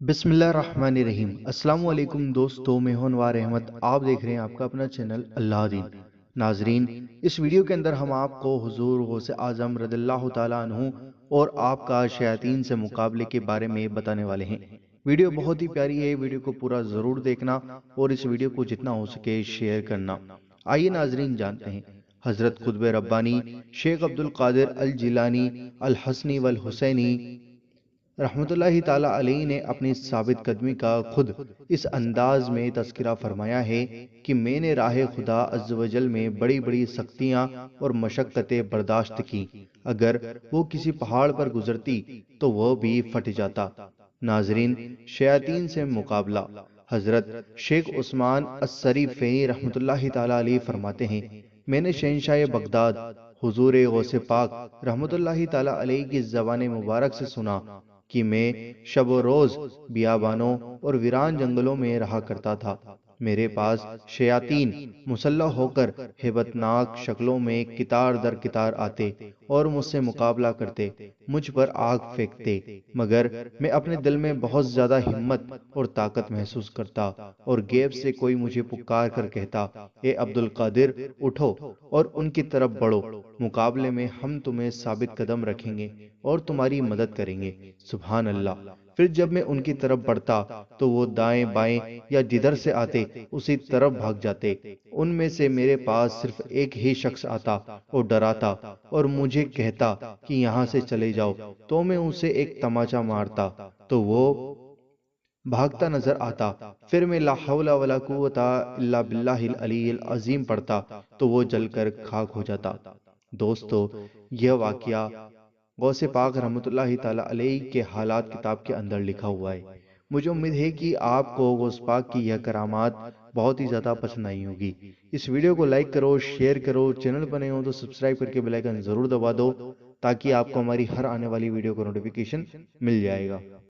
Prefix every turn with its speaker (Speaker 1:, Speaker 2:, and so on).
Speaker 1: बिस्मिल्लाहिर्रहमानिर्रहीम। अस्सलामु अलैकुम दोस्तों, मैं हूं अनवार अहमद। आप देख रहे हैं आपका अपना चैनल अल्लाह दीन। नाजरीन, इस वीडियो के अंदर हम आपको हुजूर गौस आजम रदियल्लाहु ताला अन्हु और आपका शयातीन से मुकाबले के बारे में बताने वाले हैं। वीडियो बहुत ही प्यारी है, वीडियो को पूरा जरूर देखना और इस वीडियो को जितना हो सके शेयर करना। आइए नाजरीन जानते हैं हजरत खुतबे रब्बानी शेख अब्दुल कादिर अल जिलानी अल हसनी वल हुसैनी रहमतुल्लाहि ताला अलैहि ने अपनी साबित कदमी का खुद इस अंदाज में तज़किरा फरमाया है कि मैंने राह खुदा अज़्ज़ व जल में बड़ी बड़ी सख्तियां और मशक्क़तें बर्दाश्त की। अगर वो किसी पहाड़ पर गुजरती तो वह भी फट जाता। नाजरीन, शयातीन से मुकाबला। हजरत शेख उस्मान अस्सरीफ़ी रहमतुल्लाहि ताला अलैहि फरमाते हैं, मैंने शहंशाह बगदाद हुजूर गौस पाक रहमतुल्लाहि ताला अलैहि की ज़बान मुबारक से सुना कि मैं शब रोज बियाबानों और वीरान जंगलों में रहा करता था। मेरे पास शयातीन मुसल्लह होकर हेबतनाक शक्लों में कितार दर कितार आते और मुझसे मुकाबला करते, मुझ पर आग फेंकते, मगर मैं अपने दिल में बहुत ज्यादा हिम्मत और ताकत महसूस करता और गैब से कोई मुझे पुकार कर कहता, ए अब्दुल कादिर उठो और उनकी तरफ बढ़ो, मुकाबले में हम तुम्हें साबित कदम रखेंगे और तुम्हारी मदद करेंगे। सुभान अल्लाह। फिर जब मैं उनकी तरफ बढ़ता तो वो दाएं बाएं या जिधर से आते उसी तरफ भाग जाते। उनमें से मेरे पास सिर्फ एक ही शख्स आता और डराता और मुझे कहता कि यहाँ से चले जाओ, तो मैं उसे एक तमाचा मारता तो वो भागता नजर आता। फिर मैं ला हौला वला कुव्वता इल्ला बिल्लाहिल अलील अजीम पढ़ता तो वो जलकर खाक हो जाता। दोस्तों, यह वाकया गौस पाक रहमतुल्लाहि ताला अलैहि के हालात किताब के अंदर लिखा हुआ है। मुझे उम्मीद है कि आपको गौस पाक की यह करामात बहुत ही ज़्यादा पसंद आई होगी। इस वीडियो को लाइक करो, शेयर करो, चैनल पर नए हो तो सब्सक्राइब करके बेल आइकन ज़रूर दबा दो ताकि आपको हमारी हर आने वाली वीडियो का नोटिफिकेशन मिल जाएगा।